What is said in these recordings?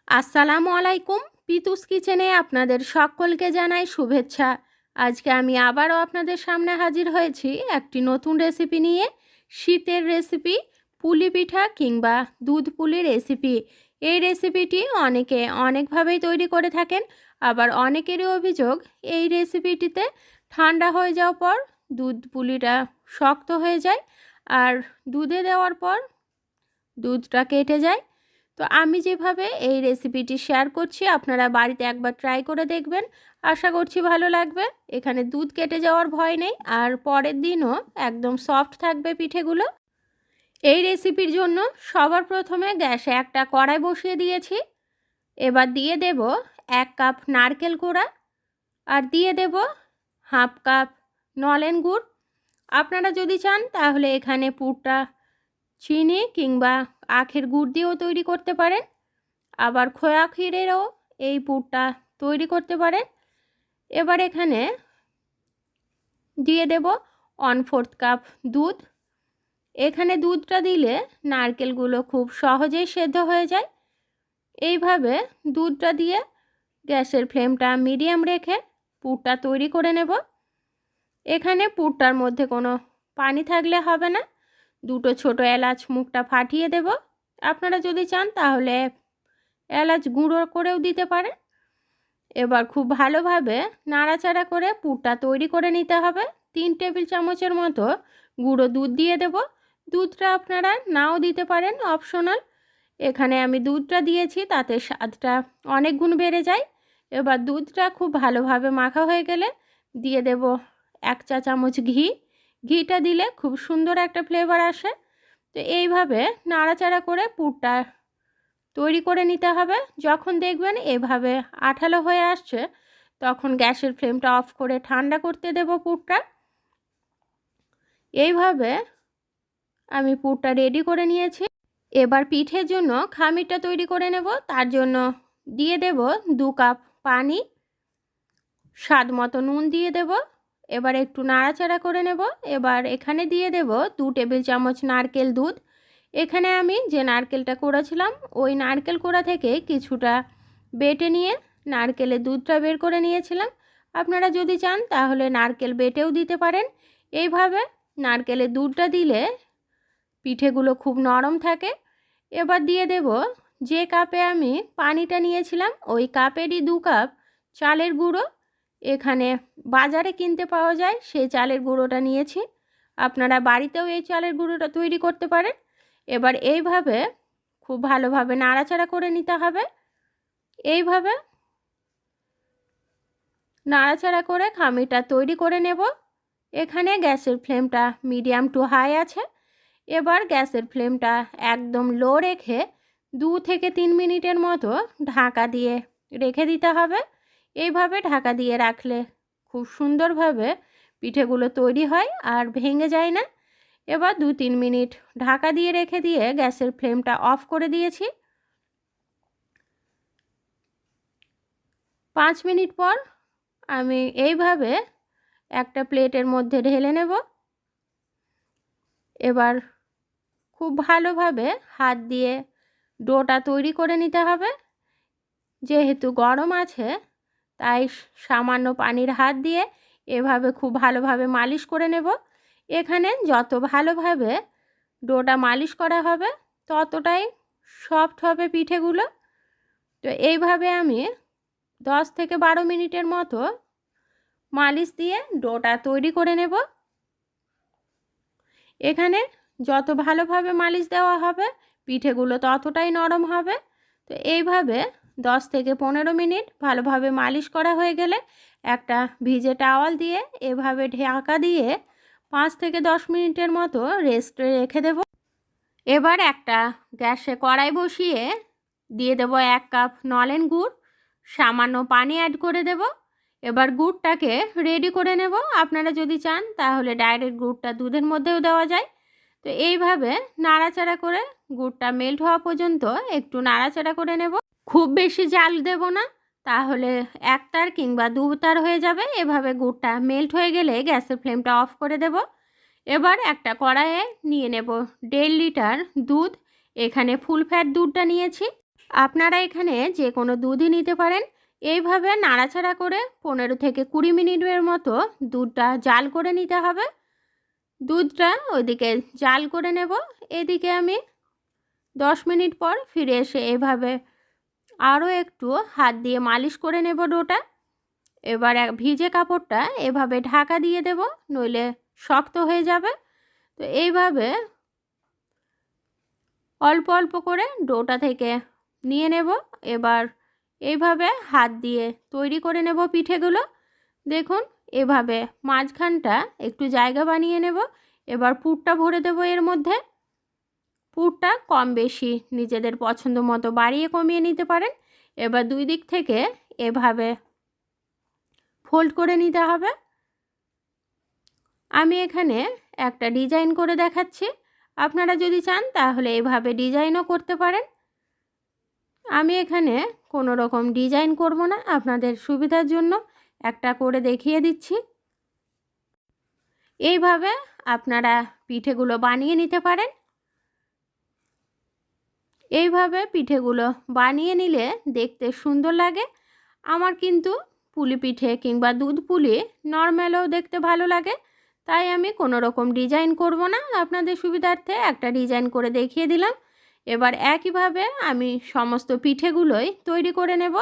আসসালামু আলাইকুম। পিতুস কিচেনে আপনাদের সকলকে জানাই শুভেচ্ছা। আজকে আমি আবারও আপনাদের সামনে হাজির হয়েছি একটি নতুন রেসিপি নিয়ে। শীতের রেসিপি, পুলি পিঠা কিংবা দুধ পুলি রেসিপি। এই রেসিপিটি অনেকে অনেকভাবেই তৈরি করে থাকেন, আবার অনেকেরই অভিযোগ এই রেসিপিটিতে ঠান্ডা হয়ে যাওয়ার পর দুধ পুলিটা শক্ত হয়ে যায় আর দুধে দেওয়ার পর দুধটা কেটে যায়। তো আমি যেভাবে এই রেসিপিটি শেয়ার করছি আপনারা বাড়িতে একবার ট্রাই করে দেখবেন, আশা করছি ভালো লাগবে। এখানে দুধ কেটে যাওয়ার ভয় নেই আর পরের দিনও একদম সফট থাকবে পিঠেগুলো। এই রেসিপির জন্য সবার প্রথমে গ্যাসে একটা কড়াই বসিয়ে দিয়েছি। এবার দিয়ে দেব 1 কাপ নারকেল কোড়া আর দিয়ে দেব হাফ কাপ নলেন গুড়। আপনারা যদি চান তাহলে এখানে পুরটা চিনি কিংবা আখের গুড় দিয়েও তৈরি করতে পারেন, আবার খোয়া ক্ষীরেরও এই পুরটা তৈরি করতে পারেন। এবার এখানে দিয়ে দেব 1/4 কাপ দুধ। এখানে দুধটা দিলে নারকেলগুলো খুব সহজেই সেদ্ধ হয়ে যায়। এইভাবে দুধটা দিয়ে গ্যাসের ফ্লেমটা মিডিয়াম রেখে পুরটা তৈরি করে নেব। এখানে পুরটার মধ্যে কোনো পানি থাকলে হবে না। 2টো ছোটো এলাচ মুখটা ফাটিয়ে দেব। আপনারা যদি চান তাহলে এলাচ গুঁড়ো করেও দিতে পারেন। এবার খুব ভালোভাবে নাড়াচাড়া করে পুরটা তৈরি করে নিতে হবে। 3 টেবিল চামচের মতো গুঁড়ো দুধ দিয়ে দেব। দুধটা আপনারা নাও দিতে পারেন, অপশনাল। এখানে আমি দুধটা দিয়েছি, তাতে স্বাদটা অনেক গুণ বেড়ে যায়। এবার দুধটা খুব ভালোভাবে মাখা হয়ে গেলে দিয়ে দেব 1 চা চামচ ঘি। ঘিটা দিলে খুব সুন্দর একটা ফ্লেভার আসে। তো এইভাবে নাড়াচাড়া করে পুরটা তৈরি করে নিতে হবে। যখন দেখবেন এভাবে আঠালো হয়ে আসছে তখন গ্যাসের ফ্লেমটা অফ করে ঠান্ডা করতে দেব পুরটা। এইভাবে আমি পুরটা রেডি করে নিয়েছি। এবার পিঠের জন্য খামিরটা তৈরি করে নেব। তার জন্য দিয়ে দেব 2 কাপ পানি, স্বাদ মতো নুন দিয়ে দেব। এবার একটু নাড়াচাড়া করে নেব। এবার এখানে দিয়ে দেব 2 টেবিল চামচ নারকেল দুধ। এখানে আমি যে নারকেলটা কোড়াছিলাম ওই নারকেল কোড়া থেকে কিছুটা বেটে নিয়ে নারকেলের দুধটা বের করে নিয়েছিলাম। আপনারা যদি চান তাহলে নারকেল বেটেও দিতে পারেন। এইভাবে নারকেলের দুধটা দিলে পিঠেগুলো খুব নরম থাকে। এবার দিয়ে দেব যে কাপে আমি পানিটা নিয়েছিলাম ওই কাপেরই 2 কাপ চালের গুঁড়ো। এখানে বাজারে কিনতে পাওয়া যায় সেই চালের গুঁড়োটা নিয়েছি। আপনারা বাড়িতেও এই চালের গুঁড়োটা তৈরি করতে পারেন। এবার এইভাবে খুব ভালোভাবে নাড়াচাড়া করে নিতে হবে। এইভাবে নাড়াচাড়া করে খামিরটা তৈরি করে নেব। এখানে গ্যাসের ফ্লেমটা মিডিয়াম টু হাই আছে। এবার গ্যাসের ফ্লেমটা একদম লো রেখে 2 থেকে 3 মিনিটের মতো ঢাকা দিয়ে রেখে দিতে হবে। এইভাবে ঢাকা দিয়ে রাখলে খুব সুন্দরভাবে পিঠেগুলো তৈরি হয় আর ভেঙে যায় না। এবার 2-3 মিনিট ঢাকা দিয়ে রেখে দিয়ে গ্যাসের ফ্লেমটা অফ করে দিয়েছি। 5 মিনিট পর আমি এইভাবে একটা প্লেটের মধ্যে ঢেলে নেব। এবার খুব ভালোভাবে হাত দিয়ে ডোটা তৈরি করে নিতে হবে। যেহেতু গরম আছে তাই সামান্য পানির হাত দিয়ে এভাবে খুব ভালোভাবে মালিশ করে নেব। এখানে যত ভালোভাবে ডোটা মালিশ করা হবে ততটাই সফট হবে পিঠেগুলো। তো এইভাবে আমি 10 থেকে 12 মিনিটের মতো মালিশ দিয়ে ডোটা তৈরি করে নেব। এখানে যত ভালোভাবে মালিশ দেওয়া হবে পিঠেগুলো ততটাই নরম হবে। তো এইভাবে 10 থেকে 15 মিনিট ভালোভাবে মালিশ করা হয়ে গেলে একটা ভিজে টাওয়াল দিয়ে এভাবে ঢাকা দিয়ে 5 থেকে 10 মিনিটের মতো রেস্টে রেখে দেব। এবার একটা গ্যাসে কড়াই বসিয়ে দিয়ে দেব 1 কাপ নলেন গুড়, সামান্য পানি অ্যাড করে দেব। এবার গুড়টাকে রেডি করে নেব। আপনারা যদি চান তাহলে ডাইরেক্ট গুড়টা দুধের মধ্যেও দেওয়া যায়। তো এইভাবে নাড়াচাড়া করে গুড়টা মেল্ট হওয়া পর্যন্ত একটু নাড়াচাড়া করে নেব। খুব বেশি জাল দেব না, তাহলে 1 তার কিংবা 2 তার হয়ে যাবে। এভাবে গুড়টা মেল্ট হয়ে গেলে গ্যাসের ফ্লেমটা অফ করে দেব। এবার একটা কড়াইয়ে নিয়ে নেব 1.5 লিটার দুধ। এখানে ফুল ফ্যাট দুধটা নিয়েছি। আপনারা এখানে যে কোনো দুধই নিতে পারেন। এইভাবে নাড়াচাড়া করে 15 থেকে 20 মিনিটের মতো দুধটা জাল করে নিতে হবে। দুধটা ওইদিকে জাল করে নেব, এদিকে আমি 10 মিনিট পর ফিরে এসে এভাবে আরও একটু হাত দিয়ে মালিশ করে নেব ডোটা। এবার ভিজে কাপড়টা এভাবে ঢাকা দিয়ে দেব, নইলে শক্ত হয়ে যাবে। তো এইভাবে অল্প অল্প করে ডোটা থেকে নিয়ে নেব। এবার এইভাবে হাত দিয়ে তৈরি করে নেব পিঠেগুলো। দেখুন এভাবে মাঝখানটা একটু জায়গা বানিয়ে নেব। এবার পুরটা ভরে দেব এর মধ্যে। পুরটা কম বেশি নিজেদের পছন্দ মতো বাড়িয়ে কমিয়ে নিতে পারেন। এবার দুই দিক থেকে এভাবে ফোল্ড করে নিতে হবে। আমি এখানে একটা ডিজাইন করে দেখাচ্ছি, আপনারা যদি চান তাহলে এভাবে ডিজাইনও করতে পারেন। আমি এখানে কোনো রকম ডিজাইন করব না, আপনাদের সুবিধার জন্য একটা করে দেখিয়ে দিচ্ছি। এইভাবে আপনারা পিঠেগুলো বানিয়ে নিতে পারেন। এইভাবে পিঠেগুলো বানিয়ে নিলে দেখতে সুন্দর লাগে। আমার কিন্তু পুলি পিঠে কিংবা দুধ পুলি নর্মালও দেখতে ভালো লাগে, তাই আমি কোনো রকম ডিজাইন করব না, আপনাদের সুবিধার্থে একটা ডিজাইন করে দেখিয়ে দিলাম। এবার একইভাবে আমি সমস্ত পিঠেগুলোই তৈরি করে নেব।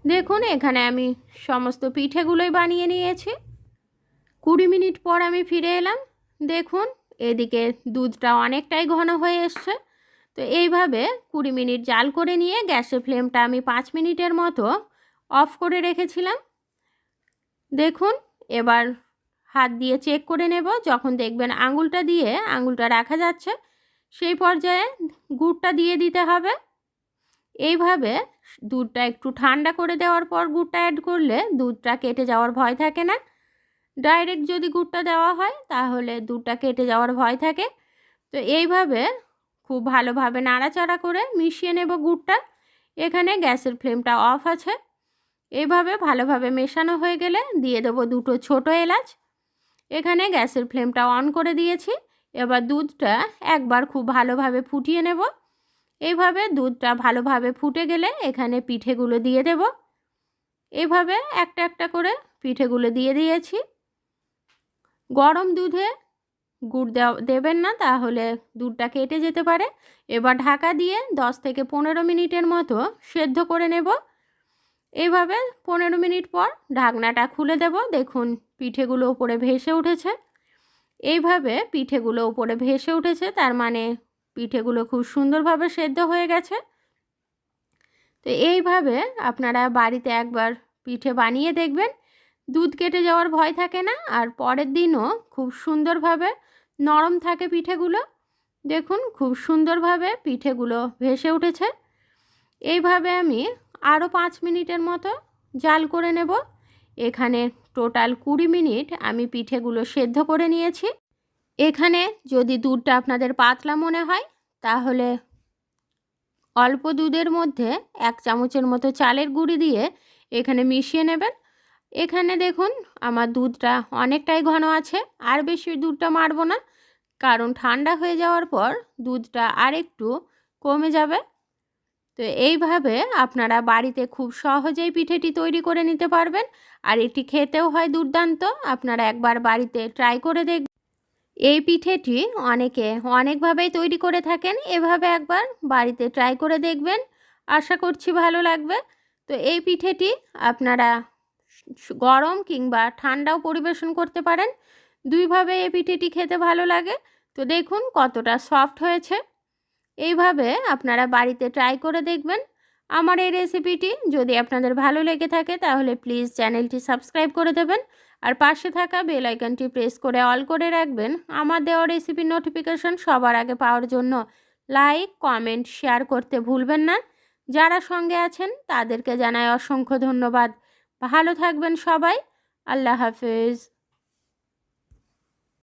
দেখুন এখানে আমি সমস্ত পিঠেগুলোই বানিয়ে নিয়েছি। 20 মিনিট পর আমি ফিরে এলাম। দেখুন এদিকে দুধটা অনেকটাই ঘন হয়ে এসছে। তো এইভাবে 20 মিনিট জাল করে নিয়ে গ্যাসের ফ্লেমটা আমি 5 মিনিটের মতো অফ করে রেখেছিলাম। দেখুন এবার হাত দিয়ে চেক করে নেব। যখন দেখবেন আঙুলটা দিয়ে আঙুলটা রাখা যাচ্ছে, সেই পর্যায়ে গুড়টা দিয়ে দিতে হবে। এইভাবে দুধটা একটু ঠান্ডা করে দেওয়ার পর গুড়টা অ্যাড করলে দুধটা কেটে যাওয়ার ভয় থাকে না। ডাইরেক্ট যদি গুড়টা দেওয়া হয় তাহলে দুধটা কেটে যাওয়ার ভয় থাকে। তো এইভাবে খুব ভালোভাবে নাড়াচাড়া করে মিশিয়ে নেব গুড়টা। এখানে গ্যাসের ফ্লেমটা অফ আছে। এইভাবে ভালোভাবে মেশানো হয়ে গেলে দিয়ে দেবো 2টো ছোটো এলাচ। এখানে গ্যাসের ফ্লেমটা অন করে দিয়েছি। এবার দুধটা একবার খুব ভালোভাবে ফুটিয়ে নেব। এইভাবে দুধটা ভালোভাবে ফুটে গেলে এখানে পিঠেগুলো দিয়ে দেব। এইভাবে একটা একটা করে পিঠেগুলো দিয়ে দিয়েছি। গরম দুধে গুড় দেবেন না, তাহলে দুধটা কেটে যেতে পারে। এবার ঢাকা দিয়ে 10 থেকে 15 মিনিটের মতো সেদ্ধ করে নেব। এইভাবে 15 মিনিট পর ঢাকনাটা খুলে দেব। দেখুন পিঠেগুলো উপরে ভেসে উঠেছে। এইভাবে পিঠেগুলো উপরে ভেসে উঠেছে, তার মানে পিঠেগুলো খুব সুন্দরভাবে সেদ্ধ হয়ে গেছে। তো এইভাবে আপনারা বাড়িতে একবার পিঠে বানিয়ে দেখবেন, দুধ কেটে যাওয়ার ভয় থাকে না, আর পরের দিনও খুব সুন্দরভাবে নরম থাকে পিঠেগুলো। দেখুন খুব সুন্দরভাবে পিঠেগুলো ভেসে উঠেছে। এইভাবে আমি আরও 5 মিনিটের মতো জাল করে নেব। এখানে টোটাল 20 মিনিট আমি পিঠেগুলো সেদ্ধ করে নিয়েছি। এখানে যদি দুধটা আপনাদের পাতলা মনে হয় তাহলে অল্প দুধের মধ্যে 1 চামচের মতো চালের গুঁড়ি দিয়ে এখানে মিশিয়ে নেবেন। এখানে দেখুন আমার দুধটা অনেকটাই ঘন আছে, আর বেশি দুধটা মারব না, কারণ ঠান্ডা হয়ে যাওয়ার পর দুধটা আর একটু কমে যাবে। তো এইভাবে আপনারা বাড়িতে খুব সহজেই পিঠেটি তৈরি করে নিতে পারবেন, আর এটি খেতেও হয় দুর্দান্ত। আপনারা একবার বাড়িতে ট্রাই করে দেখবেন। এই পিঠেটি অনেকে অনেকভাবেই তৈরি করে থাকেন, এভাবে একবার বাড়িতে ট্রাই করে দেখবেন, আশা করছি ভালো লাগবে। তো এই পিঠেটি আপনারা গরম কিংবা ঠান্ডাও পরিবেশন করতে পারেন, দুইভাবে এই পিঠেটি খেতে ভালো লাগে। তো দেখুন কতটা সফট হয়েছে। এইভাবে আপনারা বাড়িতে ট্রাই করে দেখবেন। আমার এই রেসিপিটি যদি আপনাদের ভালো লেগে থাকে তাহলে প্লিজ চ্যানেলটি সাবস্ক্রাইব করে দেবেন, আর পাশে থাকা বেল আইকনটি প্রেস করে অল করে রাখবেন আমার দেওয়া রেসিপির নোটিফিকেশন সবার আগে পাওয়ার জন্য। লাইক কমেন্ট শেয়ার করতে ভুলবেন না। যারা সঙ্গে আছেন তাদেরকে জানাই অসংখ্য ধন্যবাদ। ভালো থাকবেন সবাই। আল্লাহ হাফেজ।